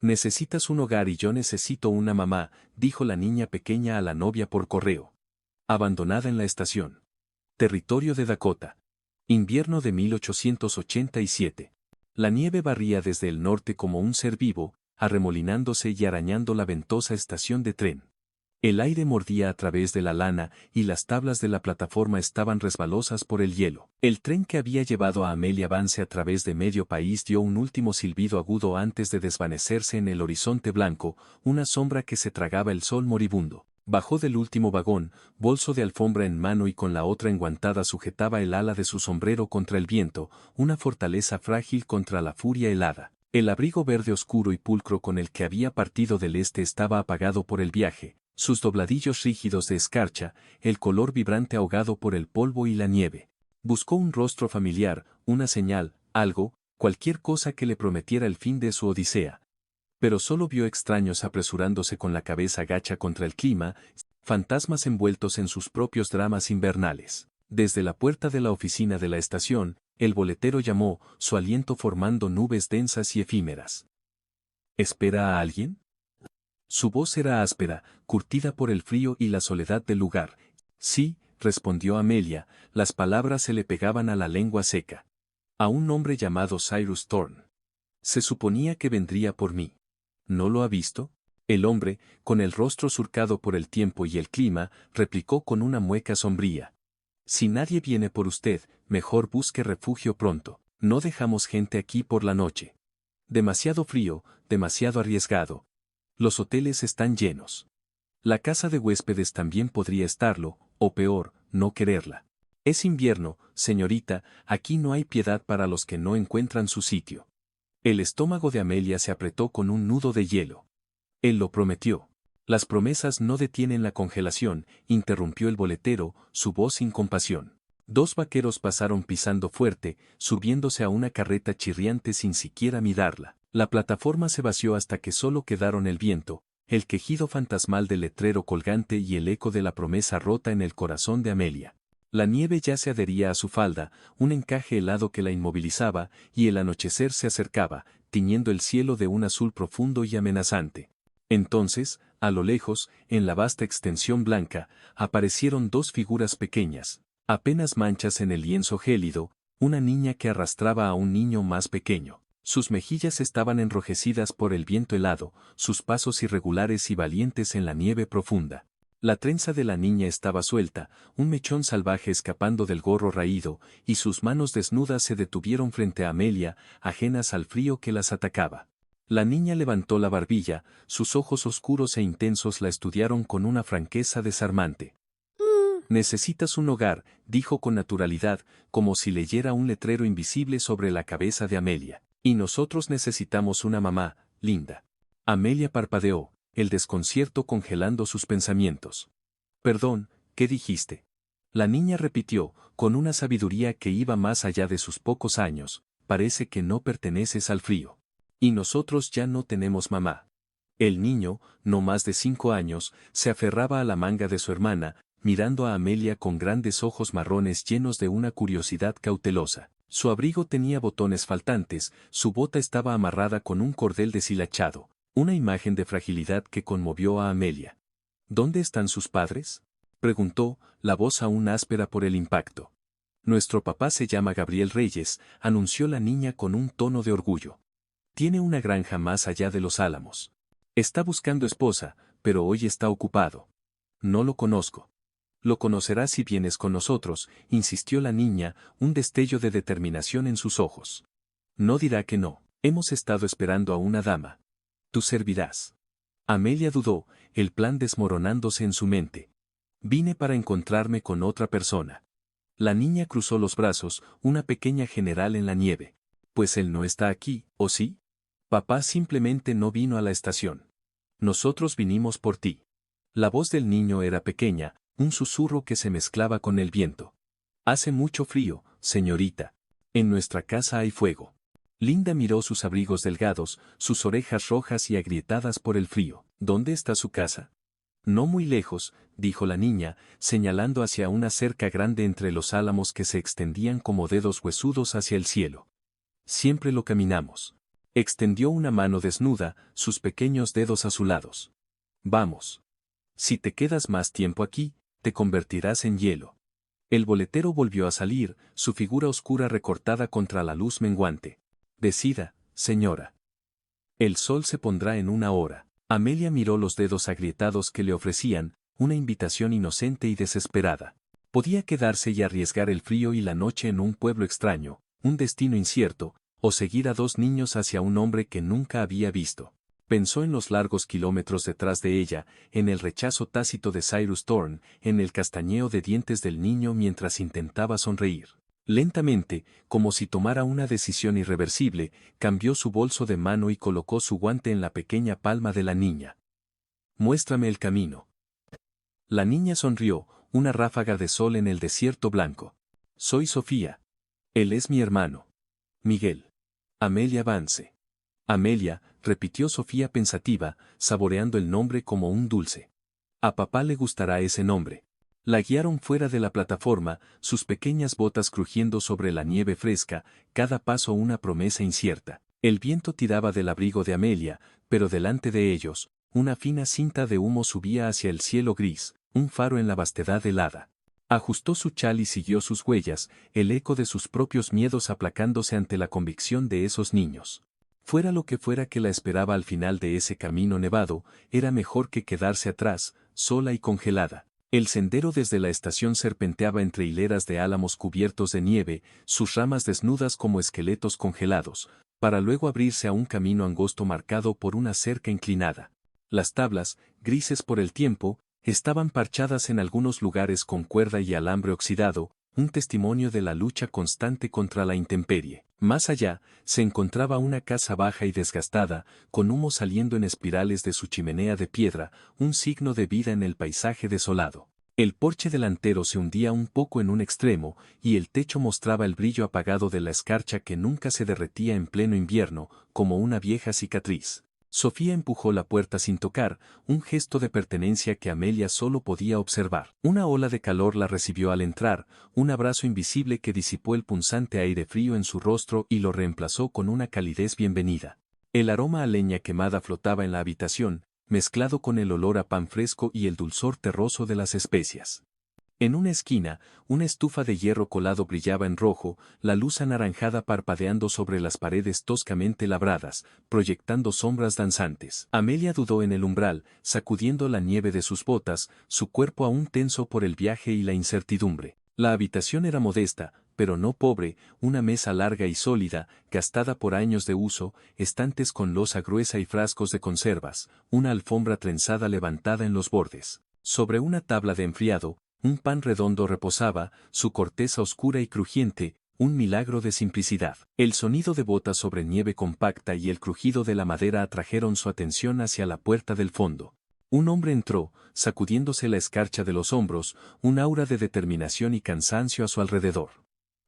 Necesitas un hogar y yo necesito una mamá, dijo la niña pequeña a la novia por correo. Abandonada en la estación. Territorio de Dakota. Invierno de 1887. La nieve barría desde el norte como un ser vivo, arremolinándose y arañando la ventosa estación de tren. El aire mordía a través de la lana y las tablas de la plataforma estaban resbalosas por el hielo. El tren que había llevado a Amelia Vance a través de medio país dio un último silbido agudo antes de desvanecerse en el horizonte blanco, una sombra que se tragaba el sol moribundo. Bajó del último vagón, bolso de alfombra en mano y con la otra enguantada sujetaba el ala de su sombrero contra el viento, una fortaleza frágil contra la furia helada. El abrigo verde oscuro y pulcro con el que había partido del este estaba apagado por el viaje, sus dobladillos rígidos de escarcha, el color vibrante ahogado por el polvo y la nieve. Buscó un rostro familiar, una señal, algo, cualquier cosa que le prometiera el fin de su odisea. Pero solo vio extraños apresurándose con la cabeza gacha contra el clima, fantasmas envueltos en sus propios dramas invernales. Desde la puerta de la oficina de la estación, el boletero llamó, su aliento formando nubes densas y efímeras. ¿Espera a alguien? Su voz era áspera, curtida por el frío y la soledad del lugar. Sí, respondió Amelia, las palabras se le pegaban a la lengua seca. A un hombre llamado Cyrus Thorne. Se suponía que vendría por mí. ¿No lo ha visto? El hombre, con el rostro surcado por el tiempo y el clima, replicó con una mueca sombría. Si nadie viene por usted, mejor busque refugio pronto. No dejamos gente aquí por la noche. Demasiado frío, demasiado arriesgado. Los hoteles están llenos. La casa de huéspedes también podría estarlo, o peor, no quererla. Es invierno, señorita, aquí no hay piedad para los que no encuentran su sitio. El estómago de Amelia se apretó con un nudo de hielo. Él lo prometió. Las promesas no detienen la congelación, interrumpió el boletero, su voz sin compasión. Dos vaqueros pasaron pisando fuerte, subiéndose a una carreta chirriante sin siquiera mirarla. La plataforma se vació hasta que solo quedaron el viento, el quejido fantasmal del letrero colgante y el eco de la promesa rota en el corazón de Amelia. La nieve ya se adhería a su falda, un encaje helado que la inmovilizaba, y el anochecer se acercaba, tiñendo el cielo de un azul profundo y amenazante. Entonces, a lo lejos, en la vasta extensión blanca, aparecieron dos figuras pequeñas, apenas manchas en el lienzo gélido, una niña que arrastraba a un niño más pequeño. Sus mejillas estaban enrojecidas por el viento helado, sus pasos irregulares y valientes en la nieve profunda. La trenza de la niña estaba suelta, un mechón salvaje escapando del gorro raído, y sus manos desnudas se detuvieron frente a Amelia, ajenas al frío que las atacaba. La niña levantó la barbilla, sus ojos oscuros e intensos la estudiaron con una franqueza desarmante. Necesitas un hogar, dijo con naturalidad, como si leyera un letrero invisible sobre la cabeza de Amelia. Y nosotros necesitamos una mamá, linda. Amelia parpadeó, el desconcierto congelando sus pensamientos. Perdón, ¿qué dijiste? La niña repitió, con una sabiduría que iba más allá de sus pocos años, parece que no perteneces al frío. Y nosotros ya no tenemos mamá. El niño, no más de 5 años, se aferraba a la manga de su hermana, mirando a Amelia con grandes ojos marrones llenos de una curiosidad cautelosa. Su abrigo tenía botones faltantes, su bota estaba amarrada con un cordel deshilachado, una imagen de fragilidad que conmovió a Amelia. ¿Dónde están sus padres?, preguntó, la voz aún áspera por el impacto. Nuestro papá se llama Gabriel Reyes, anunció la niña con un tono de orgullo. Tiene una granja más allá de los Álamos. Está buscando esposa, pero hoy está ocupado. No lo conozco. Lo conocerás si vienes con nosotros, insistió la niña, un destello de determinación en sus ojos. No dirá que no. Hemos estado esperando a una dama. Tú servirás. Amelia dudó, el plan desmoronándose en su mente. Vine para encontrarme con otra persona. La niña cruzó los brazos, una pequeña general en la nieve. Pues él no está aquí, ¿o sí? Papá simplemente no vino a la estación. Nosotros vinimos por ti. La voz del niño era pequeña, un susurro que se mezclaba con el viento. Hace mucho frío, señorita. En nuestra casa hay fuego. Linda miró sus abrigos delgados, sus orejas rojas y agrietadas por el frío. ¿Dónde está su casa? No muy lejos, dijo la niña, señalando hacia una cerca grande entre los álamos que se extendían como dedos huesudos hacia el cielo. Siempre lo caminamos. Extendió una mano desnuda, sus pequeños dedos azulados. Vamos. Si te quedas más tiempo aquí, te convertirás en hielo. El boletero volvió a salir, su figura oscura recortada contra la luz menguante. Decida, señora. El sol se pondrá en una hora. Amelia miró los dedos agrietados que le ofrecían, una invitación inocente y desesperada. Podía quedarse y arriesgar el frío y la noche en un pueblo extraño, un destino incierto, o seguir a dos niños hacia un hombre que nunca había visto. Pensó en los largos kilómetros detrás de ella, en el rechazo tácito de Cyrus Thorne, en el castañeo de dientes del niño mientras intentaba sonreír. Lentamente, como si tomara una decisión irreversible, cambió su bolso de mano y colocó su guante en la pequeña palma de la niña. Muéstrame el camino. La niña sonrió, una ráfaga de sol en el desierto blanco. Soy Sofía. Él es mi hermano. Miguel. Amelia Vance. Amelia, repitió Sofía pensativa, saboreando el nombre como un dulce. A papá le gustará ese nombre. La guiaron fuera de la plataforma, sus pequeñas botas crujiendo sobre la nieve fresca, cada paso una promesa incierta. El viento tiraba del abrigo de Amelia, pero delante de ellos, una fina cinta de humo subía hacia el cielo gris, un faro en la vastedad helada. Ajustó su chal y siguió sus huellas, el eco de sus propios miedos aplacándose ante la convicción de esos niños. Fuera lo que fuera que la esperaba al final de ese camino nevado, era mejor que quedarse atrás, sola y congelada. El sendero desde la estación serpenteaba entre hileras de álamos cubiertos de nieve, sus ramas desnudas como esqueletos congelados, para luego abrirse a un camino angosto marcado por una cerca inclinada. Las tablas, grises por el tiempo, estaban parchadas en algunos lugares con cuerda y alambre oxidado, un testimonio de la lucha constante contra la intemperie. Más allá, se encontraba una casa baja y desgastada, con humo saliendo en espirales de su chimenea de piedra, un signo de vida en el paisaje desolado. El porche delantero se hundía un poco en un extremo, y el techo mostraba el brillo apagado de la escarcha que nunca se derretía en pleno invierno, como una vieja cicatriz. Sofía empujó la puerta sin tocar, un gesto de pertenencia que Amelia solo podía observar. Una ola de calor la recibió al entrar, un abrazo invisible que disipó el punzante aire frío en su rostro y lo reemplazó con una calidez bienvenida. El aroma a leña quemada flotaba en la habitación, mezclado con el olor a pan fresco y el dulzor terroso de las especias. En una esquina, una estufa de hierro colado brillaba en rojo, la luz anaranjada parpadeando sobre las paredes toscamente labradas, proyectando sombras danzantes. Amelia dudó en el umbral, sacudiendo la nieve de sus botas, su cuerpo aún tenso por el viaje y la incertidumbre. La habitación era modesta, pero no pobre, una mesa larga y sólida, gastada por años de uso, estantes con losa gruesa y frascos de conservas, una alfombra trenzada levantada en los bordes. Sobre una tabla de enfriado, un pan redondo reposaba, su corteza oscura y crujiente, un milagro de simplicidad. El sonido de botas sobre nieve compacta y el crujido de la madera atrajeron su atención hacia la puerta del fondo. Un hombre entró, sacudiéndose la escarcha de los hombros, un aura de determinación y cansancio a su alrededor.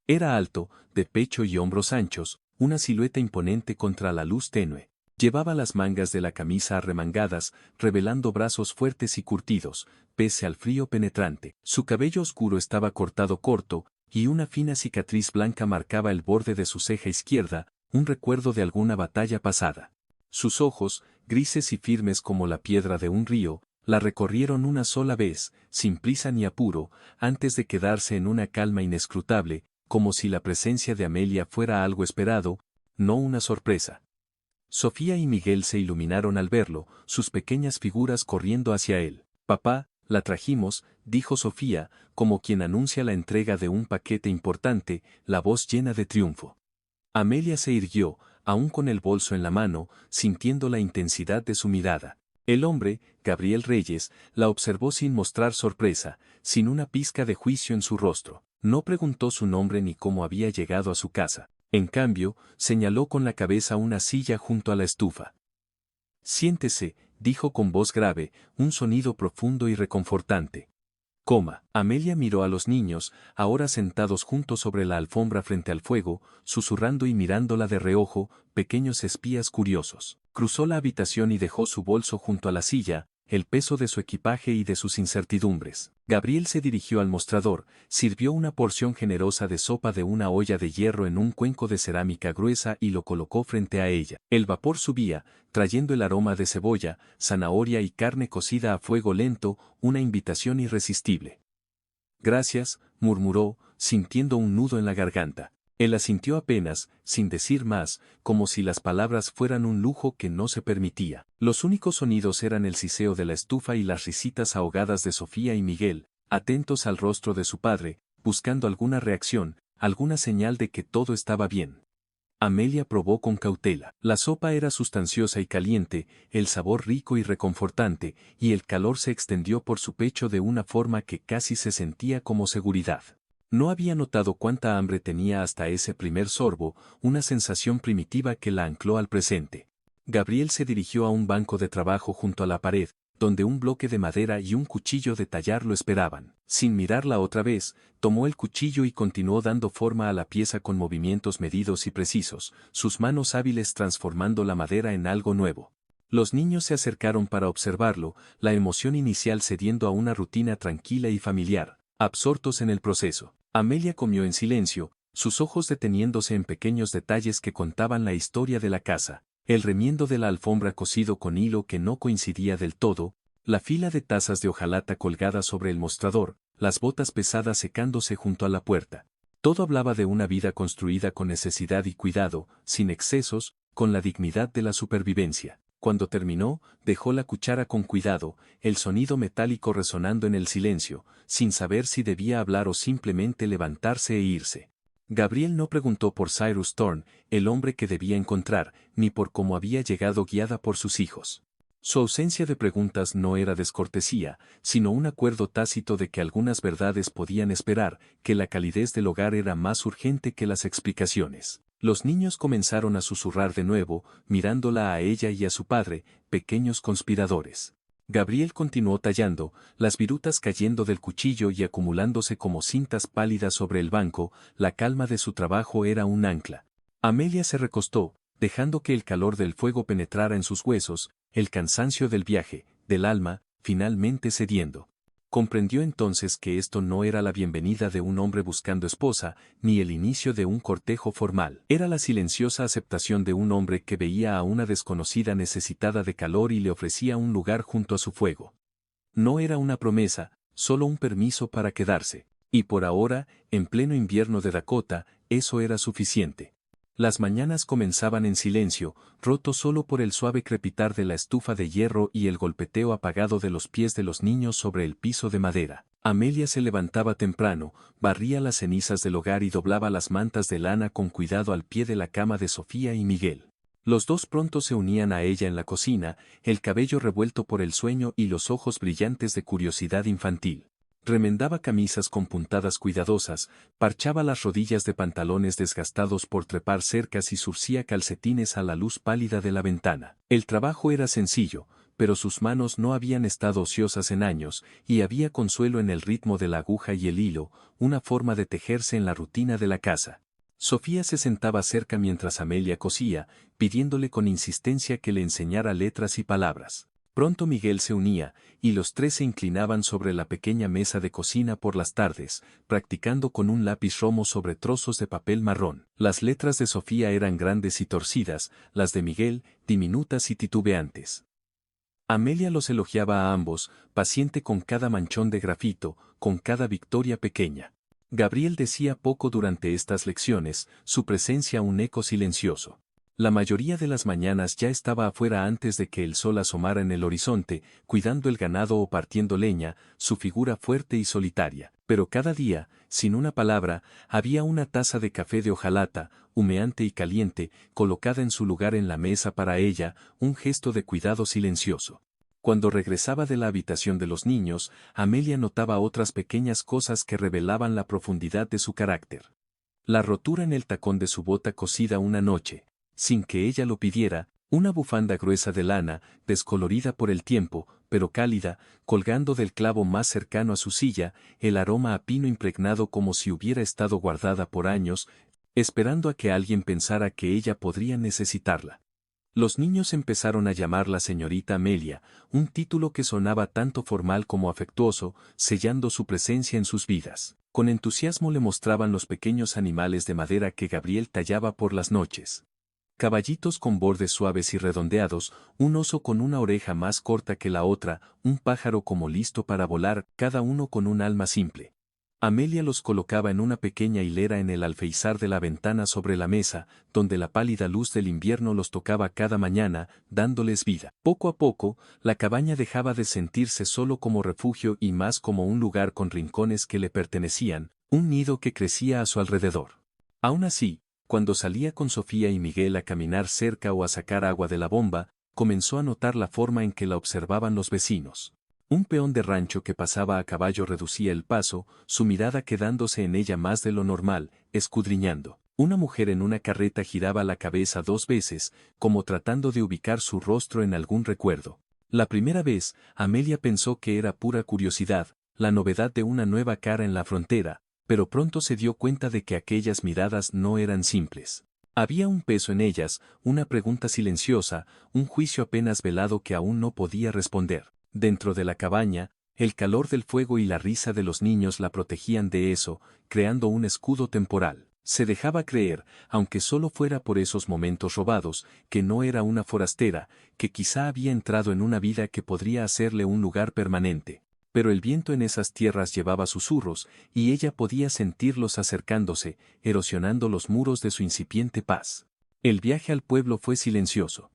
Era alto, de pecho y hombros anchos, una silueta imponente contra la luz tenue. Llevaba las mangas de la camisa arremangadas, revelando brazos fuertes y curtidos, pese al frío penetrante. Su cabello oscuro estaba cortado corto, y una fina cicatriz blanca marcaba el borde de su ceja izquierda, un recuerdo de alguna batalla pasada. Sus ojos, grises y firmes como la piedra de un río, la recorrieron una sola vez, sin prisa ni apuro, antes de quedarse en una calma inescrutable, como si la presencia de Amelia fuera algo esperado, no una sorpresa. Sofía y Miguel se iluminaron al verlo, sus pequeñas figuras corriendo hacia él. Papá, la trajimos, dijo Sofía, como quien anuncia la entrega de un paquete importante, la voz llena de triunfo. Amelia se irguió, aún con el bolso en la mano, sintiendo la intensidad de su mirada. El hombre, Gabriel Reyes, la observó sin mostrar sorpresa, sin una pizca de juicio en su rostro. No preguntó su nombre ni cómo había llegado a su casa. En cambio, señaló con la cabeza una silla junto a la estufa. Siéntese, dijo con voz grave, un sonido profundo y reconfortante. Amelia miró a los niños, ahora sentados juntos sobre la alfombra frente al fuego, susurrando y mirándola de reojo, pequeños espías curiosos. Cruzó la habitación y dejó su bolso junto a la silla, el peso de su equipaje y de sus incertidumbres. Gabriel se dirigió al mostrador, sirvió una porción generosa de sopa de una olla de hierro en un cuenco de cerámica gruesa y lo colocó frente a ella. El vapor subía, trayendo el aroma de cebolla, zanahoria y carne cocida a fuego lento, una invitación irresistible. Gracias, murmuró, sintiendo un nudo en la garganta. Él asintió apenas, sin decir más, como si las palabras fueran un lujo que no se permitía. Los únicos sonidos eran el siseo de la estufa y las risitas ahogadas de Sofía y Miguel, atentos al rostro de su padre, buscando alguna reacción, alguna señal de que todo estaba bien. Amelia probó con cautela. La sopa era sustanciosa y caliente, el sabor rico y reconfortante, y el calor se extendió por su pecho de una forma que casi se sentía como seguridad. No había notado cuánta hambre tenía hasta ese primer sorbo, una sensación primitiva que la ancló al presente. Gabriel se dirigió a un banco de trabajo junto a la pared, donde un bloque de madera y un cuchillo de tallar lo esperaban. Sin mirarla otra vez, tomó el cuchillo y continuó dando forma a la pieza con movimientos medidos y precisos, sus manos hábiles transformando la madera en algo nuevo. Los niños se acercaron para observarlo, la emoción inicial cediendo a una rutina tranquila y familiar, absortos en el proceso. Amelia comió en silencio, sus ojos deteniéndose en pequeños detalles que contaban la historia de la casa. El remiendo de la alfombra cosido con hilo que no coincidía del todo, la fila de tazas de hojalata colgadas sobre el mostrador, las botas pesadas secándose junto a la puerta. Todo hablaba de una vida construida con necesidad y cuidado, sin excesos, con la dignidad de la supervivencia. Cuando terminó, dejó la cuchara con cuidado, el sonido metálico resonando en el silencio, sin saber si debía hablar o simplemente levantarse e irse. Gabriel no preguntó por Cyrus Thorne, el hombre que debía encontrar, ni por cómo había llegado guiada por sus hijos. Su ausencia de preguntas no era descortesía, sino un acuerdo tácito de que algunas verdades podían esperar, que la calidez del hogar era más urgente que las explicaciones. Los niños comenzaron a susurrar de nuevo, mirándola a ella y a su padre, pequeños conspiradores. Gabriel continuó tallando, las virutas cayendo del cuchillo y acumulándose como cintas pálidas sobre el banco, la calma de su trabajo era un ancla. Amelia se recostó, dejando que el calor del fuego penetrara en sus huesos, el cansancio del viaje, del alma, finalmente cediendo. Comprendió entonces que esto no era la bienvenida de un hombre buscando esposa, ni el inicio de un cortejo formal. Era la silenciosa aceptación de un hombre que veía a una desconocida necesitada de calor y le ofrecía un lugar junto a su fuego. No era una promesa, solo un permiso para quedarse. Y por ahora, en pleno invierno de Dakota, eso era suficiente. Las mañanas comenzaban en silencio, roto solo por el suave crepitar de la estufa de hierro y el golpeteo apagado de los pies de los niños sobre el piso de madera. Amelia se levantaba temprano, barría las cenizas del hogar y doblaba las mantas de lana con cuidado al pie de la cama de Sofía y Miguel. Los dos pronto se unían a ella en la cocina, el cabello revuelto por el sueño y los ojos brillantes de curiosidad infantil. Remendaba camisas con puntadas cuidadosas, parchaba las rodillas de pantalones desgastados por trepar cercas y surcía calcetines a la luz pálida de la ventana. El trabajo era sencillo, pero sus manos no habían estado ociosas en años, y había consuelo en el ritmo de la aguja y el hilo, una forma de tejerse en la rutina de la casa. Sofía se sentaba cerca mientras Amelia cosía, pidiéndole con insistencia que le enseñara letras y palabras. Pronto Miguel se unía, y los tres se inclinaban sobre la pequeña mesa de cocina por las tardes, practicando con un lápiz romo sobre trozos de papel marrón. Las letras de Sofía eran grandes y torcidas, las de Miguel, diminutas y titubeantes. Amelia los elogiaba a ambos, paciente con cada manchón de grafito, con cada victoria pequeña. Gabriel decía poco durante estas lecciones, su presencia un eco silencioso. La mayoría de las mañanas ya estaba afuera antes de que el sol asomara en el horizonte, cuidando el ganado o partiendo leña, su figura fuerte y solitaria. Pero cada día, sin una palabra, había una taza de café de hojalata, humeante y caliente, colocada en su lugar en la mesa para ella, un gesto de cuidado silencioso. Cuando regresaba de la habitación de los niños, Amelia notaba otras pequeñas cosas que revelaban la profundidad de su carácter. La rotura en el tacón de su bota cosida una noche, sin que ella lo pidiera, una bufanda gruesa de lana, descolorida por el tiempo, pero cálida, colgando del clavo más cercano a su silla, el aroma a pino impregnado como si hubiera estado guardada por años, esperando a que alguien pensara que ella podría necesitarla. Los niños empezaron a llamarla señorita Amelia, un título que sonaba tanto formal como afectuoso, sellando su presencia en sus vidas. Con entusiasmo le mostraban los pequeños animales de madera que Gabriel tallaba por las noches. Caballitos con bordes suaves y redondeados, un oso con una oreja más corta que la otra, un pájaro como listo para volar, cada uno con un alma simple. Amelia los colocaba en una pequeña hilera en el alféizar de la ventana sobre la mesa, donde la pálida luz del invierno los tocaba cada mañana, dándoles vida. Poco a poco, la cabaña dejaba de sentirse solo como refugio y más como un lugar con rincones que le pertenecían, un nido que crecía a su alrededor. Aún así, cuando salía con Sofía y Miguel a caminar cerca o a sacar agua de la bomba, comenzó a notar la forma en que la observaban los vecinos. Un peón de rancho que pasaba a caballo reducía el paso, su mirada quedándose en ella más de lo normal, escudriñando. Una mujer en una carreta giraba la cabeza 2 veces, como tratando de ubicar su rostro en algún recuerdo. La primera vez, Amelia pensó que era pura curiosidad, la novedad de una nueva cara en la frontera, pero pronto se dio cuenta de que aquellas miradas no eran simples. Había un peso en ellas, una pregunta silenciosa, un juicio apenas velado que aún no podía responder. Dentro de la cabaña, el calor del fuego y la risa de los niños la protegían de eso, creando un escudo temporal. Se dejaba creer, aunque solo fuera por esos momentos robados, que no era una forastera, que quizá había entrado en una vida que podría hacerle un lugar permanente. Pero el viento en esas tierras llevaba susurros, y ella podía sentirlos acercándose, erosionando los muros de su incipiente paz. El viaje al pueblo fue silencioso.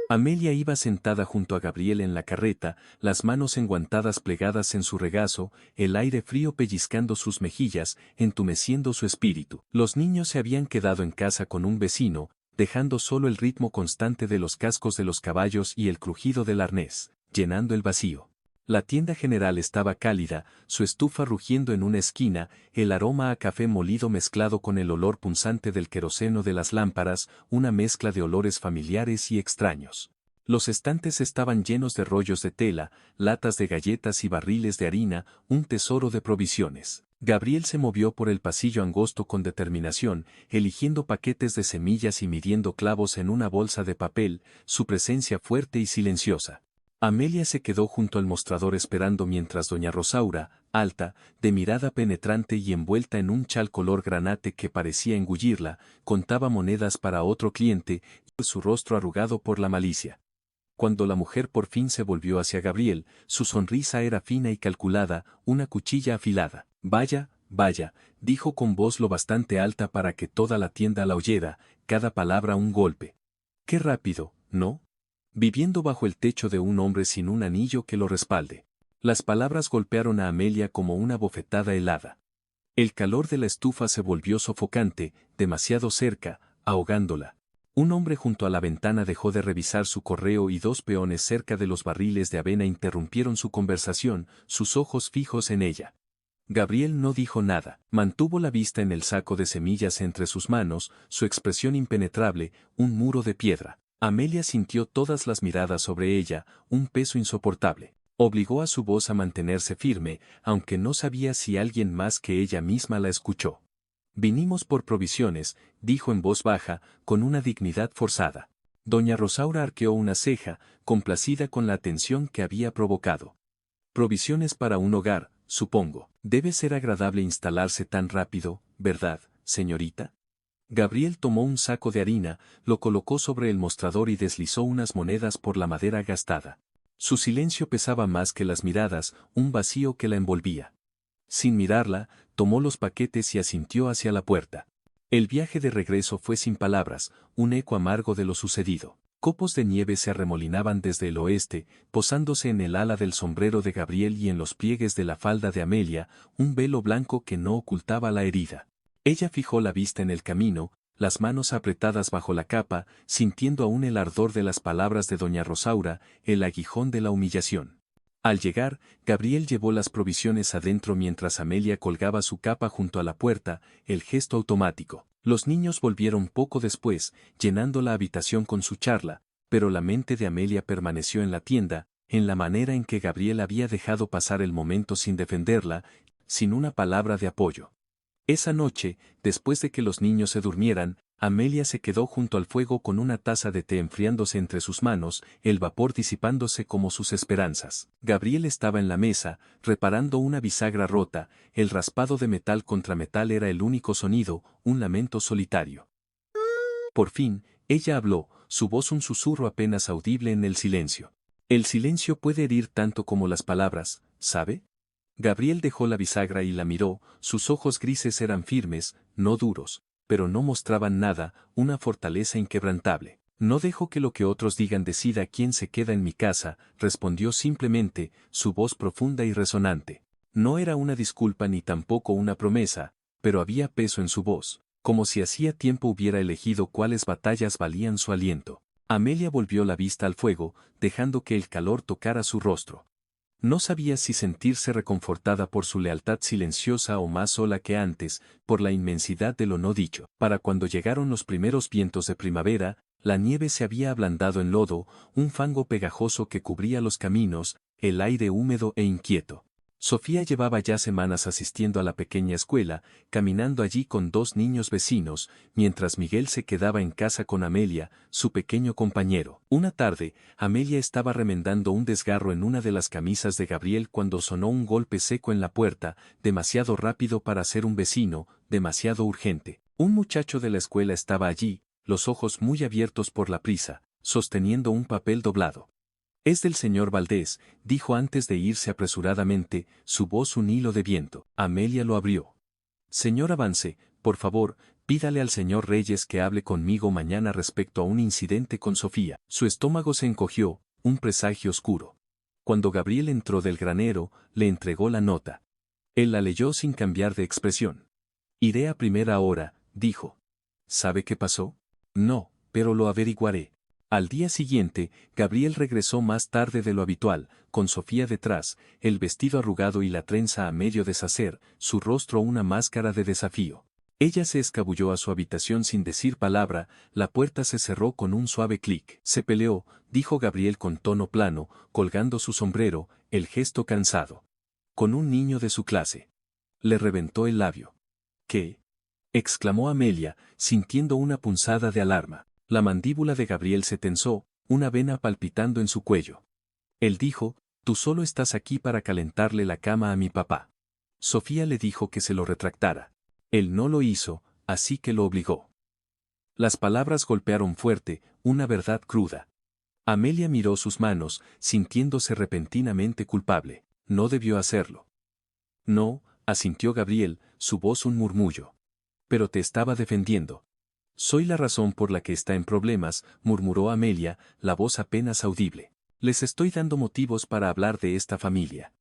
Amelia iba sentada junto a Gabriel en la carreta, las manos enguantadas plegadas en su regazo, el aire frío pellizcando sus mejillas, entumeciendo su espíritu. Los niños se habían quedado en casa con un vecino, dejando solo el ritmo constante de los cascos de los caballos y el crujido del arnés, llenando el vacío. La tienda general estaba cálida, su estufa rugiendo en una esquina, el aroma a café molido mezclado con el olor punzante del queroseno de las lámparas, una mezcla de olores familiares y extraños. Los estantes estaban llenos de rollos de tela, latas de galletas y barriles de harina, un tesoro de provisiones. Gabriel se movió por el pasillo angosto con determinación, eligiendo paquetes de semillas y midiendo clavos en una bolsa de papel, su presencia fuerte y silenciosa. Amelia se quedó junto al mostrador esperando mientras doña Rosaura, alta, de mirada penetrante y envuelta en un chal color granate que parecía engullirla, contaba monedas para otro cliente, su rostro arrugado por la malicia. Cuando la mujer por fin se volvió hacia Gabriel, su sonrisa era fina y calculada, una cuchilla afilada. Vaya, vaya, dijo con voz lo bastante alta para que toda la tienda la oyera, cada palabra un golpe. Qué rápido, ¿no? Viviendo bajo el techo de un hombre sin un anillo que lo respalde. Las palabras golpearon a Amelia como una bofetada helada. El calor de la estufa se volvió sofocante, demasiado cerca, ahogándola. Un hombre junto a la ventana dejó de revisar su correo y 2 peones cerca de los barriles de avena interrumpieron su conversación, sus ojos fijos en ella. Gabriel no dijo nada, mantuvo la vista en el saco de semillas entre sus manos, su expresión impenetrable, un muro de piedra. Amelia sintió todas las miradas sobre ella, un peso insoportable. Obligó a su voz a mantenerse firme, aunque no sabía si alguien más que ella misma la escuchó. Vinimos por provisiones, dijo en voz baja, con una dignidad forzada. Doña Rosaura arqueó una ceja, complacida con la atención que había provocado. Provisiones para un hogar, supongo. Debe ser agradable instalarse tan rápido, ¿verdad, señorita? Gabriel tomó un saco de harina, lo colocó sobre el mostrador y deslizó unas monedas por la madera gastada. Su silencio pesaba más que las miradas, un vacío que la envolvía. Sin mirarla, tomó los paquetes y asintió hacia la puerta. El viaje de regreso fue sin palabras, un eco amargo de lo sucedido. Copos de nieve se arremolinaban desde el oeste, posándose en el ala del sombrero de Gabriel y en los pliegues de la falda de Amelia, un velo blanco que no ocultaba la herida. Ella fijó la vista en el camino, las manos apretadas bajo la capa, sintiendo aún el ardor de las palabras de doña Rosaura, el aguijón de la humillación. Al llegar, Gabriel llevó las provisiones adentro mientras Amelia colgaba su capa junto a la puerta, el gesto automático. Los niños volvieron poco después, llenando la habitación con su charla, pero la mente de Amelia permaneció en la tienda, en la manera en que Gabriel había dejado pasar el momento sin defenderla, sin una palabra de apoyo. Esa noche, después de que los niños se durmieran, Amelia se quedó junto al fuego con una taza de té enfriándose entre sus manos, el vapor disipándose como sus esperanzas. Gabriel estaba en la mesa, reparando una bisagra rota, el raspado de metal contra metal era el único sonido, un lamento solitario. Por fin, ella habló, su voz un susurro apenas audible en el silencio. El silencio puede herir tanto como las palabras, ¿sabe? Gabriel dejó la bisagra y la miró, sus ojos grises eran firmes, no duros, pero no mostraban nada, una fortaleza inquebrantable. No dejo que lo que otros digan decida quién se queda en mi casa, respondió simplemente, su voz profunda y resonante. No era una disculpa ni tampoco una promesa, pero había peso en su voz, como si hacía tiempo hubiera elegido cuáles batallas valían su aliento. Amelia volvió la vista al fuego, dejando que el calor tocara su rostro. No sabía si sentirse reconfortada por su lealtad silenciosa o más sola que antes, por la inmensidad de lo no dicho. Para cuando llegaron los primeros vientos de primavera, la nieve se había ablandado en lodo, un fango pegajoso que cubría los caminos, el aire húmedo e inquieto. Sofía llevaba ya semanas asistiendo a la pequeña escuela, caminando allí con dos niños vecinos, mientras Miguel se quedaba en casa con Amelia, su pequeño compañero. Una tarde, Amelia estaba remendando un desgarro en una de las camisas de Gabriel cuando sonó un golpe seco en la puerta, demasiado rápido para ser un vecino, demasiado urgente. Un muchacho de la escuela estaba allí, los ojos muy abiertos por la prisa, sosteniendo un papel doblado. «Es del señor Valdés», dijo antes de irse apresuradamente, su voz un hilo de viento. Amelia lo abrió. «Señor Avance, por favor, pídale al señor Reyes que hable conmigo mañana respecto a un incidente con Sofía». Su estómago se encogió, un presagio oscuro. Cuando Gabriel entró del granero, le entregó la nota. Él la leyó sin cambiar de expresión. «Iré a primera hora», dijo. «¿Sabe qué pasó?» «No, pero lo averiguaré». Al día siguiente, Gabriel regresó más tarde de lo habitual, con Sofía detrás, el vestido arrugado y la trenza a medio deshacer, su rostro una máscara de desafío. Ella se escabulló a su habitación sin decir palabra, la puerta se cerró con un suave clic. «Se peleó», dijo Gabriel con tono plano, colgando su sombrero, el gesto cansado. «Con un niño de su clase». Le reventó el labio. «¿Qué?», exclamó Amelia, sintiendo una punzada de alarma. La mandíbula de Gabriel se tensó, una vena palpitando en su cuello. Él dijo, «Tú solo estás aquí para calentarle la cama a mi papá». Sofía le dijo que se lo retractara. Él no lo hizo, así que lo obligó. Las palabras golpearon fuerte, una verdad cruda. Amelia miró sus manos, sintiéndose repentinamente culpable. No debió hacerlo. «No», asintió Gabriel, su voz un murmullo. «Pero te estaba defendiendo». «Soy la razón por la que está en problemas», murmuró Amelia, la voz apenas audible. «Les estoy dando motivos para hablar de esta familia».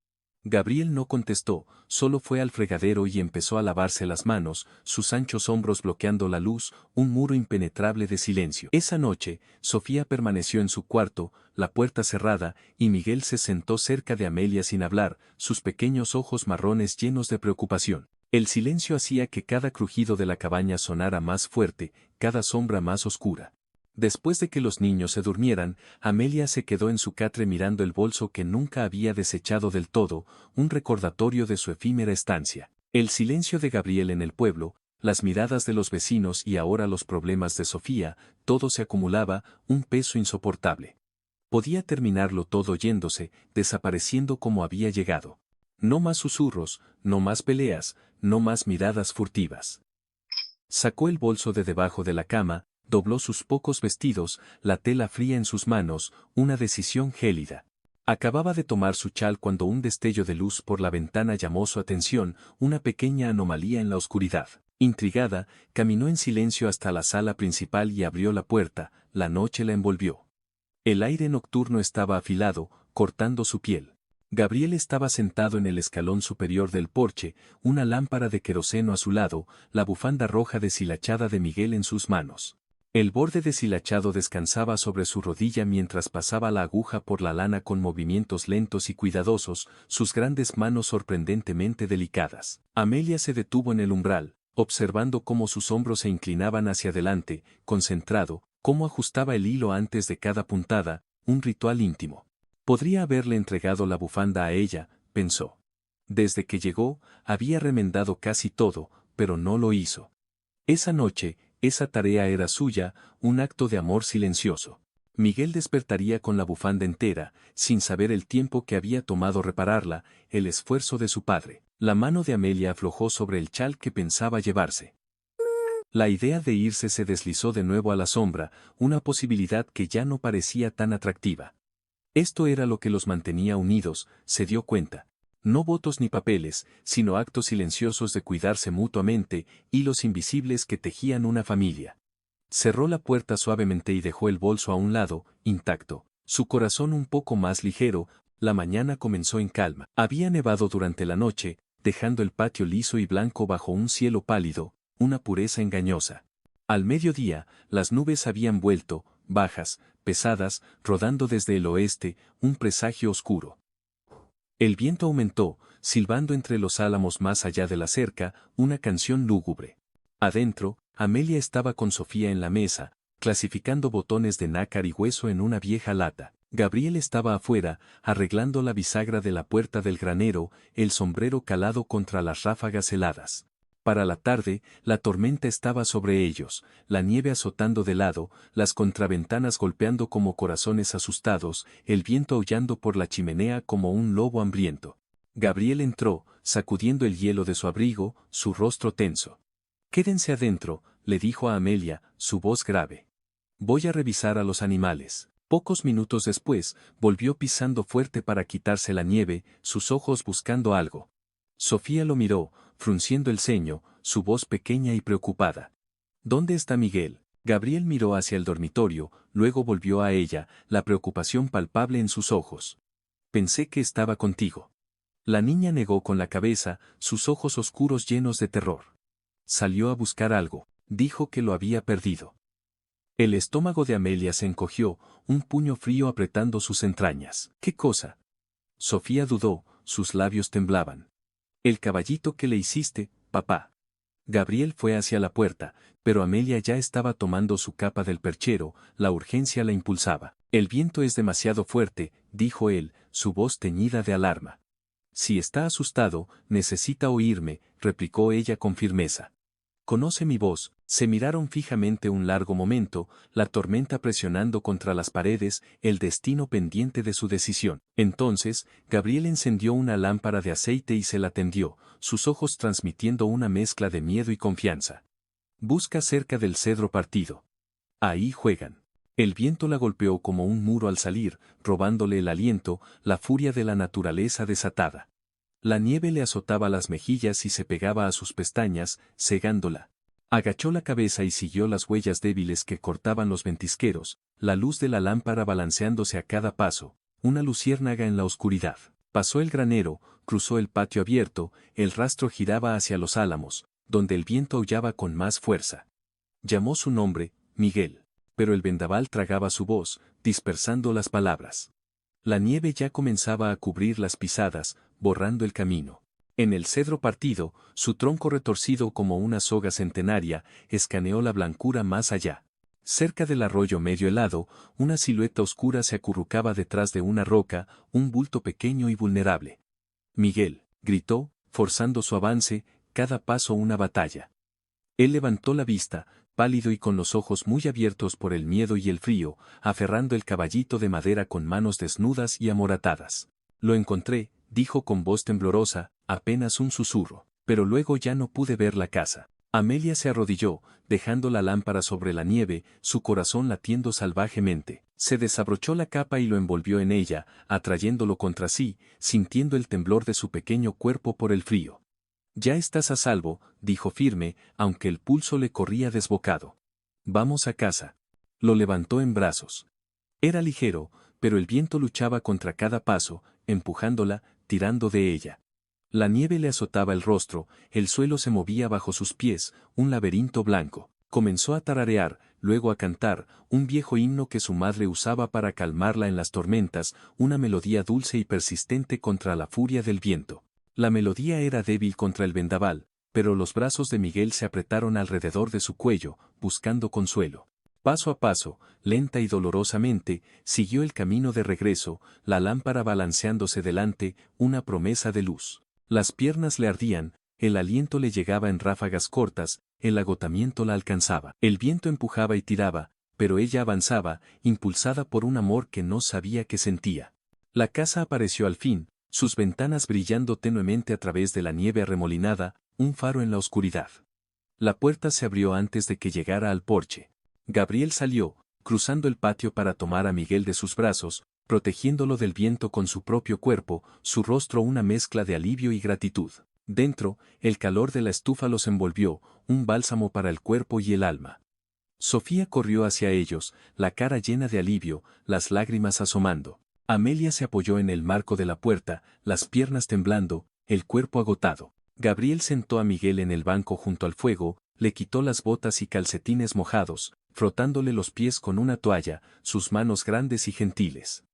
Gabriel no contestó, solo fue al fregadero y empezó a lavarse las manos, sus anchos hombros bloqueando la luz, un muro impenetrable de silencio. Esa noche, Sofía permaneció en su cuarto, la puerta cerrada, y Miguel se sentó cerca de Amelia sin hablar, sus pequeños ojos marrones llenos de preocupación. El silencio hacía que cada crujido de la cabaña sonara más fuerte, cada sombra más oscura. Después de que los niños se durmieran, Amelia se quedó en su catre mirando el bolso que nunca había desechado del todo, un recordatorio de su efímera estancia. El silencio de Gabriel en el pueblo, las miradas de los vecinos y ahora los problemas de Sofía, todo se acumulaba, un peso insoportable. Podía terminarlo todo yéndose, desapareciendo como había llegado. No más susurros, no más peleas, no más miradas furtivas. Sacó el bolso de debajo de la cama, dobló sus pocos vestidos, la tela fría en sus manos, una decisión gélida. Acababa de tomar su chal cuando un destello de luz por la ventana llamó su atención, una pequeña anomalía en la oscuridad. Intrigada, caminó en silencio hasta la sala principal y abrió la puerta, la noche la envolvió. El aire nocturno estaba afilado, cortando su piel. Gabriel estaba sentado en el escalón superior del porche, una lámpara de queroseno a su lado, la bufanda roja deshilachada de Miguel en sus manos. El borde deshilachado descansaba sobre su rodilla mientras pasaba la aguja por la lana con movimientos lentos y cuidadosos, sus grandes manos sorprendentemente delicadas. Amelia se detuvo en el umbral, observando cómo sus hombros se inclinaban hacia adelante, concentrado, cómo ajustaba el hilo antes de cada puntada, un ritual íntimo. Podría haberle entregado la bufanda a ella, pensó. Desde que llegó, había remendado casi todo, pero no lo hizo. Esa noche, Esa tarea era suya, un acto de amor silencioso. Miguel despertaría con la bufanda entera, sin saber el tiempo que había tomado repararla, el esfuerzo de su padre. La mano de Amelia aflojó sobre el chal que pensaba llevarse. La idea de irse se deslizó de nuevo a la sombra, una posibilidad que ya no parecía tan atractiva. Esto era lo que los mantenía unidos, se dio cuenta. No votos ni papeles, sino actos silenciosos de cuidarse mutuamente, hilos invisibles que tejían una familia. Cerró la puerta suavemente y dejó el bolso a un lado, intacto. Su corazón un poco más ligero, la mañana comenzó en calma. Había nevado durante la noche, dejando el patio liso y blanco bajo un cielo pálido, una pureza engañosa. Al mediodía, las nubes habían vuelto, bajas, pesadas, rodando desde el oeste, un presagio oscuro. El viento aumentó, silbando entre los álamos más allá de la cerca, una canción lúgubre. Adentro, Amelia estaba con Sofía en la mesa, clasificando botones de nácar y hueso en una vieja lata. Gabriel estaba afuera, arreglando la bisagra de la puerta del granero, el sombrero calado contra las ráfagas heladas. Para la tarde, la tormenta estaba sobre ellos, la nieve azotando de lado, las contraventanas golpeando como corazones asustados, el viento aullando por la chimenea como un lobo hambriento. Gabriel entró, sacudiendo el hielo de su abrigo, su rostro tenso. «Quédense adentro», le dijo a Amelia, su voz grave. «Voy a revisar a los animales». Pocos minutos después, volvió pisando fuerte para quitarse la nieve, sus ojos buscando algo. Sofía lo miró, frunciendo el ceño, su voz pequeña y preocupada. «¿Dónde está Miguel?». Gabriel miró hacia el dormitorio, luego volvió a ella, la preocupación palpable en sus ojos. «Pensé que estaba contigo». La niña negó con la cabeza, sus ojos oscuros llenos de terror. «Salió a buscar algo», dijo que lo había perdido. El estómago de Amelia se encogió, un puño frío apretando sus entrañas. «¿Qué cosa?». Sofía dudó, sus labios temblaban. «El caballito que le hiciste, papá». Gabriel fue hacia la puerta, pero Amelia ya estaba tomando su capa del perchero, la urgencia la impulsaba. «El viento es demasiado fuerte», dijo él, su voz teñida de alarma. «Si está asustado, necesita oírme», replicó ella con firmeza. «Conoce mi voz». Se miraron fijamente un largo momento, la tormenta presionando contra las paredes, el destino pendiente de su decisión. Entonces, Gabriel encendió una lámpara de aceite y se la tendió, sus ojos transmitiendo una mezcla de miedo y confianza. «Busca cerca del cedro partido. Ahí juegan». El viento la golpeó como un muro al salir, robándole el aliento, la furia de la naturaleza desatada. La nieve le azotaba las mejillas y se pegaba a sus pestañas, cegándola. Agachó la cabeza y siguió las huellas débiles que cortaban los ventisqueros, la luz de la lámpara balanceándose a cada paso, una luciérnaga en la oscuridad. Pasó el granero, cruzó el patio abierto, el rastro giraba hacia los álamos, donde el viento aullaba con más fuerza. Llamó su nombre, Miguel, pero el vendaval tragaba su voz, dispersando las palabras. La nieve ya comenzaba a cubrir las pisadas, borrando el camino. En el cedro partido, su tronco retorcido como una soga centenaria, escaneó la blancura más allá. Cerca del arroyo medio helado, una silueta oscura se acurrucaba detrás de una roca, un bulto pequeño y vulnerable. «Miguel», gritó, forzando su avance, cada paso una batalla. Él levantó la vista, pálido y con los ojos muy abiertos por el miedo y el frío, aferrando el caballito de madera con manos desnudas y amoratadas. «Lo encontré», dijo con voz temblorosa, apenas un susurro, «pero luego ya no pude ver la casa». Amelia se arrodilló, dejando la lámpara sobre la nieve, su corazón latiendo salvajemente. Se desabrochó la capa y lo envolvió en ella, atrayéndolo contra sí, sintiendo el temblor de su pequeño cuerpo por el frío. «Ya estás a salvo», dijo firme, aunque el pulso le corría desbocado. «Vamos a casa». Lo levantó en brazos. Era ligero, pero el viento luchaba contra cada paso, empujándola, tirando de ella. La nieve le azotaba el rostro, el suelo se movía bajo sus pies, un laberinto blanco. Comenzó a tararear, luego a cantar, un viejo himno que su madre usaba para calmarla en las tormentas, una melodía dulce y persistente contra la furia del viento. La melodía era débil contra el vendaval, pero los brazos de Miguel se apretaron alrededor de su cuello, buscando consuelo. Paso a paso, lenta y dolorosamente, siguió el camino de regreso, la lámpara balanceándose delante, una promesa de luz. Las piernas le ardían, el aliento le llegaba en ráfagas cortas, el agotamiento la alcanzaba. El viento empujaba y tiraba, pero ella avanzaba, impulsada por un amor que no sabía que sentía. La casa apareció al fin, sus ventanas brillando tenuemente a través de la nieve arremolinada, un faro en la oscuridad. La puerta se abrió antes de que llegara al porche. Gabriel salió, cruzando el patio para tomar a Miguel de sus brazos, protegiéndolo del viento con su propio cuerpo, su rostro una mezcla de alivio y gratitud. Dentro, el calor de la estufa los envolvió, un bálsamo para el cuerpo y el alma. Sofía corrió hacia ellos, la cara llena de alivio, las lágrimas asomando. Amelia se apoyó en el marco de la puerta, las piernas temblando, el cuerpo agotado. Gabriel sentó a Miguel en el banco junto al fuego, le quitó las botas y calcetines mojados, frotándole los pies con una toalla, sus manos grandes y gentiles.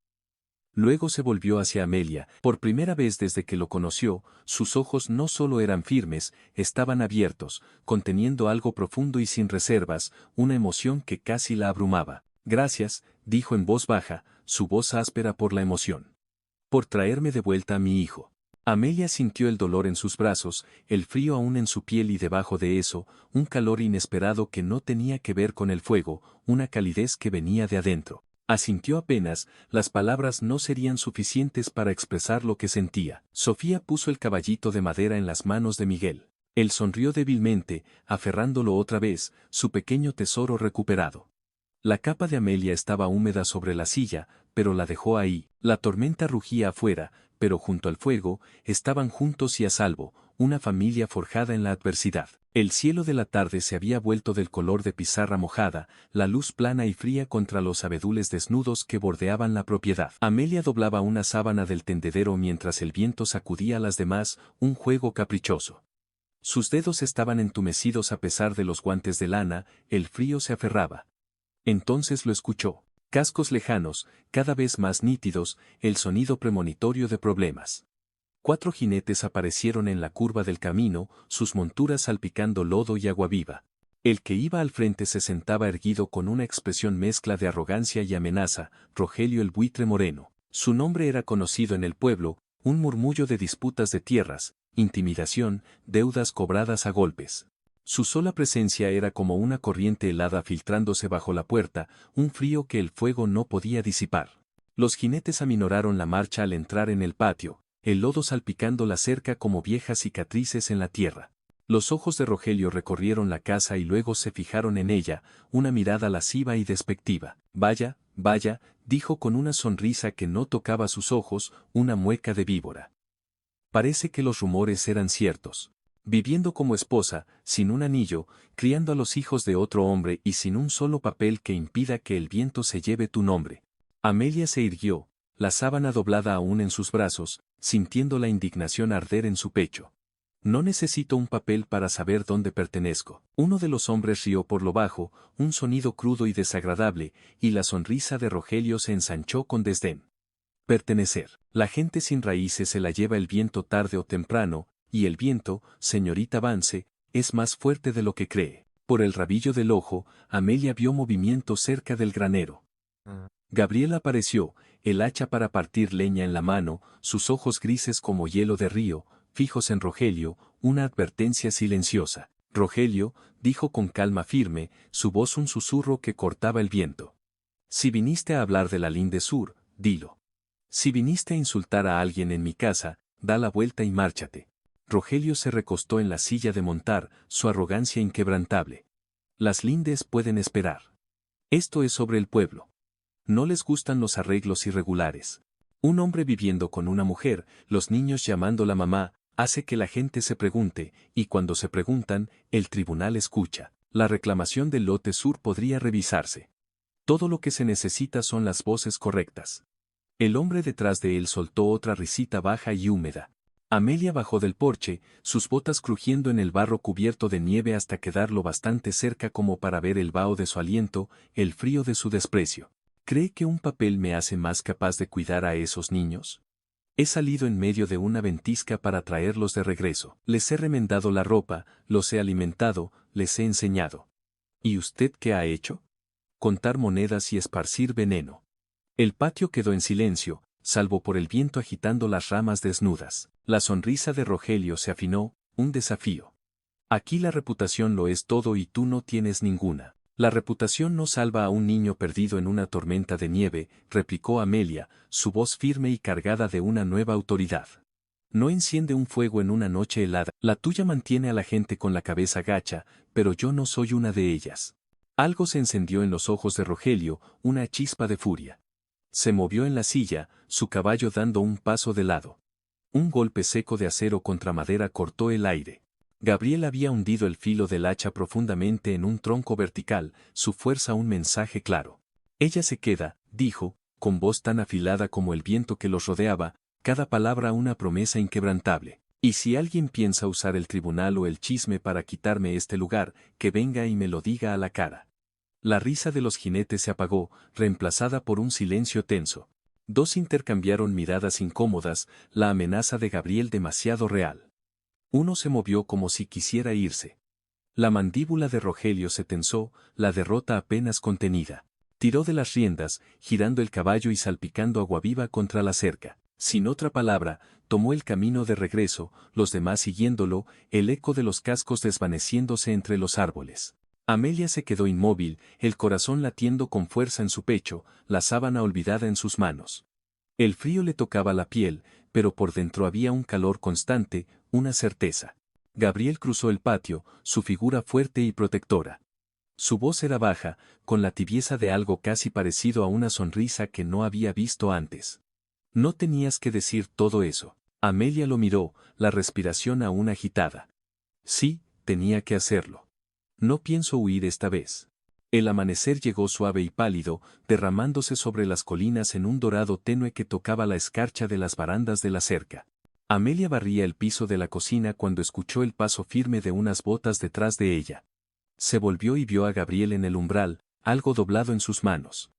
Luego se volvió hacia Amelia, por primera vez desde que lo conoció, sus ojos no solo eran firmes, estaban abiertos, conteniendo algo profundo y sin reservas, una emoción que casi la abrumaba. Gracias, dijo en voz baja, su voz áspera por la emoción. Por traerme de vuelta a mi hijo. Amelia sintió el dolor en sus brazos, el frío aún en su piel y debajo de eso, un calor inesperado que no tenía que ver con el fuego, una calidez que venía de adentro. Asintió apenas, las palabras no serían suficientes para expresar lo que sentía. Sofía puso el caballito de madera en las manos de Miguel. Él sonrió débilmente, aferrándolo otra vez, su pequeño tesoro recuperado. La capa de Amelia estaba húmeda sobre la silla, pero la dejó ahí. La tormenta rugía afuera, pero junto al fuego, estaban juntos y a salvo, una familia forjada en la adversidad. El cielo de la tarde se había vuelto del color de pizarra mojada, la luz plana y fría contra los abedules desnudos que bordeaban la propiedad. Amelia doblaba una sábana del tendedero mientras el viento sacudía a las demás, un juego caprichoso. Sus dedos estaban entumecidos a pesar de los guantes de lana, el frío se aferraba. Entonces lo escuchó. Cascos lejanos, cada vez más nítidos, el sonido premonitorio de problemas. 4 jinetes aparecieron en la curva del camino, sus monturas salpicando lodo y agua viva. El que iba al frente se sentaba erguido con una expresión mezcla de arrogancia y amenaza, Rogelio el Buitre Moreno. Su nombre era conocido en el pueblo, un murmullo de disputas de tierras, intimidación, deudas cobradas a golpes. Su sola presencia era como una corriente helada filtrándose bajo la puerta, un frío que el fuego no podía disipar. Los jinetes aminoraron la marcha al entrar en el patio, el lodo salpicando la cerca como viejas cicatrices en la tierra. Los ojos de Rogelio recorrieron la casa y luego se fijaron en ella, una mirada lasciva y despectiva. Vaya, vaya, dijo con una sonrisa que no tocaba sus ojos, una mueca de víbora. Parece que los rumores eran ciertos. Viviendo como esposa, sin un anillo, criando a los hijos de otro hombre y sin un solo papel que impida que el viento se lleve tu nombre. Amelia se irguió, la sábana doblada aún en sus brazos, sintiendo la indignación arder en su pecho. No necesito un papel para saber dónde pertenezco. Uno de los hombres rió por lo bajo, un sonido crudo y desagradable, y la sonrisa de Rogelio se ensanchó con desdén. Pertenecer. La gente sin raíces se la lleva el viento tarde o temprano, y el viento, señorita Vance, es más fuerte de lo que cree. Por el rabillo del ojo, Amelia vio movimiento cerca del granero. Gabriel apareció, el hacha para partir leña en la mano, sus ojos grises como hielo de río, fijos en Rogelio, una advertencia silenciosa. Rogelio, dijo con calma firme, su voz un susurro que cortaba el viento. Si viniste a hablar de la linde sur, dilo. Si viniste a insultar a alguien en mi casa, da la vuelta y márchate. Rogelio se recostó en la silla de montar, su arrogancia inquebrantable. Las lindes pueden esperar. Esto es sobre el pueblo. No les gustan los arreglos irregulares. Un hombre viviendo con una mujer, los niños llamándola mamá, hace que la gente se pregunte, y cuando se preguntan, el tribunal escucha. La reclamación del lote sur podría revisarse. Todo lo que se necesita son las voces correctas. El hombre detrás de él soltó otra risita baja y húmeda. Amelia bajó del porche, sus botas crujiendo en el barro cubierto de nieve hasta quedar lo bastante cerca como para ver el vaho de su aliento, el frío de su desprecio. ¿Cree que un papel me hace más capaz de cuidar a esos niños? He salido en medio de una ventisca para traerlos de regreso. Les he remendado la ropa, los he alimentado, les he enseñado. ¿Y usted qué ha hecho? Contar monedas y esparcir veneno. El patio quedó en silencio, salvo por el viento agitando las ramas desnudas. La sonrisa de Rogelio se afinó, un desafío. Aquí la reputación lo es todo y tú no tienes ninguna. La reputación no salva a un niño perdido en una tormenta de nieve, replicó Amelia, su voz firme y cargada de una nueva autoridad. No enciende un fuego en una noche helada, la tuya mantiene a la gente con la cabeza gacha, pero yo no soy una de ellas. Algo se encendió en los ojos de Rogelio, una chispa de furia. Se movió en la silla, su caballo dando un paso de lado. Un golpe seco de acero contra madera cortó el aire. Gabriel había hundido el filo del hacha profundamente en un tronco vertical, su fuerza un mensaje claro. Ella se queda, dijo, con voz tan afilada como el viento que los rodeaba, cada palabra una promesa inquebrantable. Y si alguien piensa usar el tribunal o el chisme para quitarme este lugar, que venga y me lo diga a la cara. La risa de los jinetes se apagó, reemplazada por un silencio tenso. Dos intercambiaron miradas incómodas, la amenaza de Gabriel demasiado real. Uno se movió como si quisiera irse. La mandíbula de Rogelio se tensó, la derrota apenas contenida. Tiró de las riendas, girando el caballo y salpicando agua viva contra la cerca. Sin otra palabra, tomó el camino de regreso, los demás siguiéndolo, el eco de los cascos desvaneciéndose entre los árboles. Amelia se quedó inmóvil, el corazón latiendo con fuerza en su pecho, la sábana olvidada en sus manos. El frío le tocaba la piel, pero por dentro había un calor constante, una certeza. Gabriel cruzó el patio, su figura fuerte y protectora. Su voz era baja, con la tibieza de algo casi parecido a una sonrisa que no había visto antes. No tenías que decir todo eso. Amelia lo miró, la respiración aún agitada. Sí, tenía que hacerlo. No pienso huir esta vez. El amanecer llegó suave y pálido, derramándose sobre las colinas en un dorado tenue que tocaba la escarcha de las barandas de la cerca. Amelia barría el piso de la cocina cuando escuchó el paso firme de unas botas detrás de ella. Se volvió y vio a Gabriel en el umbral, algo doblado en sus manos.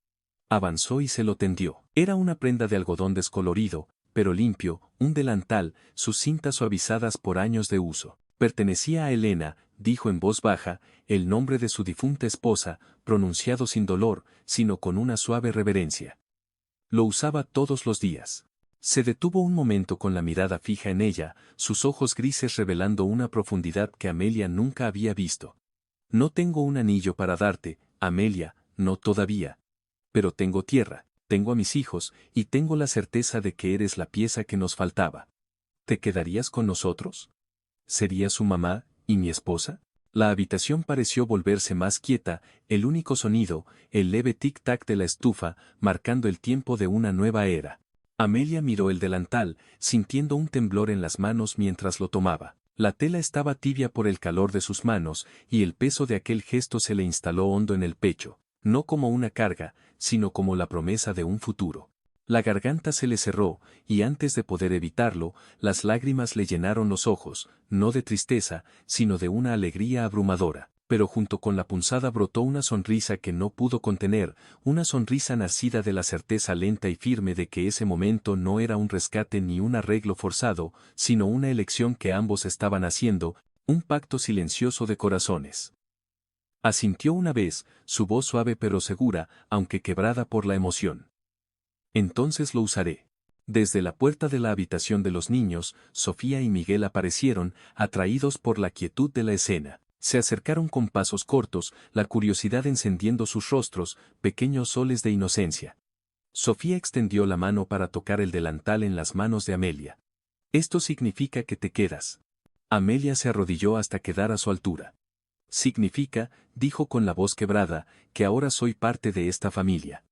Avanzó y se lo tendió. Era una prenda de algodón descolorido, pero limpio, un delantal, sus cintas suavizadas por años de uso. Pertenecía a Elena, dijo en voz baja, el nombre de su difunta esposa, pronunciado sin dolor, sino con una suave reverencia. Lo usaba todos los días. Se detuvo un momento con la mirada fija en ella, sus ojos grises revelando una profundidad que Amelia nunca había visto. No tengo un anillo para darte, Amelia, no todavía. Pero tengo tierra, tengo a mis hijos, y tengo la certeza de que eres la pieza que nos faltaba. ¿Te quedarías con nosotros? ¿Sería su mamá, y mi esposa? La habitación pareció volverse más quieta, el único sonido, el leve tic-tac de la estufa, marcando el tiempo de una nueva era. Amelia miró el delantal, sintiendo un temblor en las manos mientras lo tomaba. La tela estaba tibia por el calor de sus manos, y el peso de aquel gesto se le instaló hondo en el pecho, no como una carga, sino como la promesa de un futuro. La garganta se le cerró, y antes de poder evitarlo, las lágrimas le llenaron los ojos, no de tristeza, sino de una alegría abrumadora. Pero junto con la punzada brotó una sonrisa que no pudo contener, una sonrisa nacida de la certeza lenta y firme de que ese momento no era un rescate ni un arreglo forzado, sino una elección que ambos estaban haciendo, un pacto silencioso de corazones. Asintió una vez, su voz suave pero segura, aunque quebrada por la emoción. Entonces lo usaré. Desde la puerta de la habitación de los niños, Sofía y Miguel aparecieron, atraídos por la quietud de la escena. Se acercaron con pasos cortos, la curiosidad encendiendo sus rostros, pequeños soles de inocencia. Sofía extendió la mano para tocar el delantal en las manos de Amelia. Esto significa que te quedas. Amelia se arrodilló hasta quedar a su altura. Significa, dijo con la voz quebrada, que ahora soy parte de esta familia.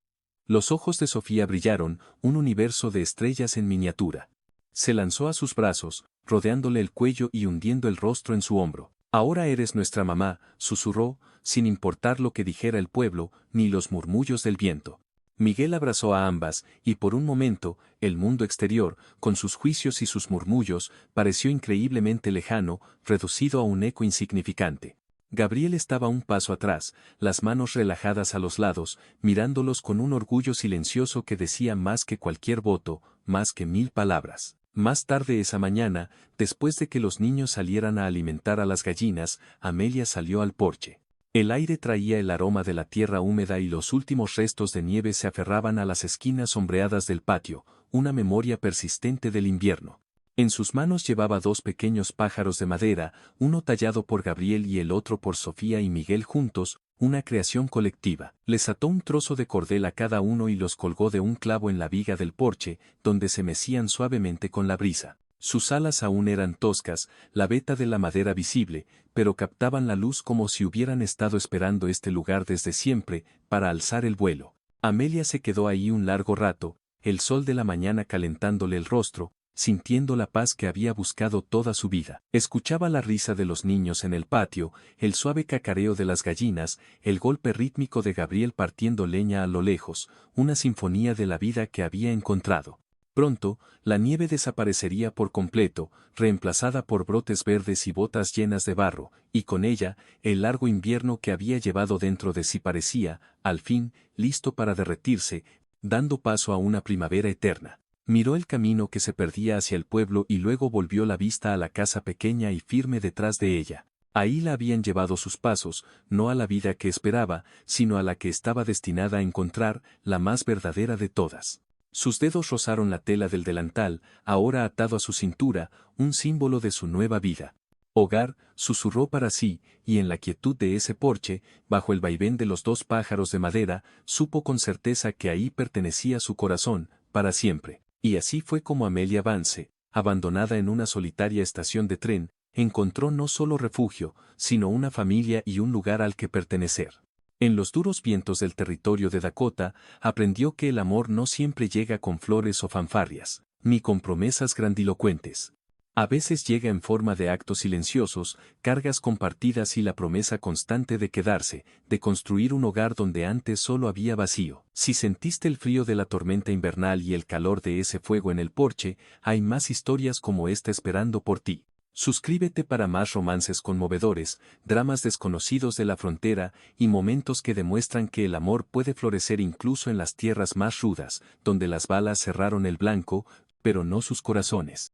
Los ojos de Sofía brillaron, un universo de estrellas en miniatura. Se lanzó a sus brazos, rodeándole el cuello y hundiendo el rostro en su hombro. Ahora eres nuestra mamá, susurró, sin importar lo que dijera el pueblo, ni los murmullos del viento. Miguel abrazó a ambas, y por un momento, el mundo exterior, con sus juicios y sus murmullos, pareció increíblemente lejano, reducido a un eco insignificante. Gabriel estaba un paso atrás, las manos relajadas a los lados, mirándolos con un orgullo silencioso que decía más que cualquier voto, más que 1000 palabras. Más tarde esa mañana, después de que los niños salieran a alimentar a las gallinas, Amelia salió al porche. El aire traía el aroma de la tierra húmeda y los últimos restos de nieve se aferraban a las esquinas sombreadas del patio, una memoria persistente del invierno. En sus manos llevaba dos pequeños pájaros de madera, uno tallado por Gabriel y el otro por Sofía y Miguel juntos, una creación colectiva. Les ató un trozo de cordel a cada uno y los colgó de un clavo en la viga del porche, donde se mecían suavemente con la brisa. Sus alas aún eran toscas, la veta de la madera visible, pero captaban la luz como si hubieran estado esperando este lugar desde siempre, para alzar el vuelo. Amelia se quedó ahí un largo rato, el sol de la mañana calentándole el rostro, sintiendo la paz que había buscado toda su vida. Escuchaba la risa de los niños en el patio, el suave cacareo de las gallinas, el golpe rítmico de Gabriel partiendo leña a lo lejos, una sinfonía de la vida que había encontrado. Pronto, la nieve desaparecería por completo, reemplazada por brotes verdes y botas llenas de barro, y con ella, el largo invierno que había llevado dentro de sí parecía, al fin, listo para derretirse, dando paso a una primavera eterna. Miró el camino que se perdía hacia el pueblo y luego volvió la vista a la casa pequeña y firme detrás de ella. Ahí la habían llevado sus pasos, no a la vida que esperaba, sino a la que estaba destinada a encontrar, la más verdadera de todas. Sus dedos rozaron la tela del delantal, ahora atado a su cintura, un símbolo de su nueva vida. Hogar, susurró para sí, y en la quietud de ese porche, bajo el vaivén de los dos pájaros de madera, supo con certeza que ahí pertenecía su corazón, para siempre. Y así fue como Amelia Vance, abandonada en una solitaria estación de tren, encontró no solo refugio, sino una familia y un lugar al que pertenecer. En los duros vientos del territorio de Dakota, aprendió que el amor no siempre llega con flores o fanfarrias, ni con promesas grandilocuentes. A veces llega en forma de actos silenciosos, cargas compartidas y la promesa constante de quedarse, de construir un hogar donde antes solo había vacío. Si sentiste el frío de la tormenta invernal y el calor de ese fuego en el porche, hay más historias como esta esperando por ti. Suscríbete para más romances conmovedores, dramas desconocidos de la frontera y momentos que demuestran que el amor puede florecer incluso en las tierras más rudas, donde las balas cerraron el blanco, pero no sus corazones.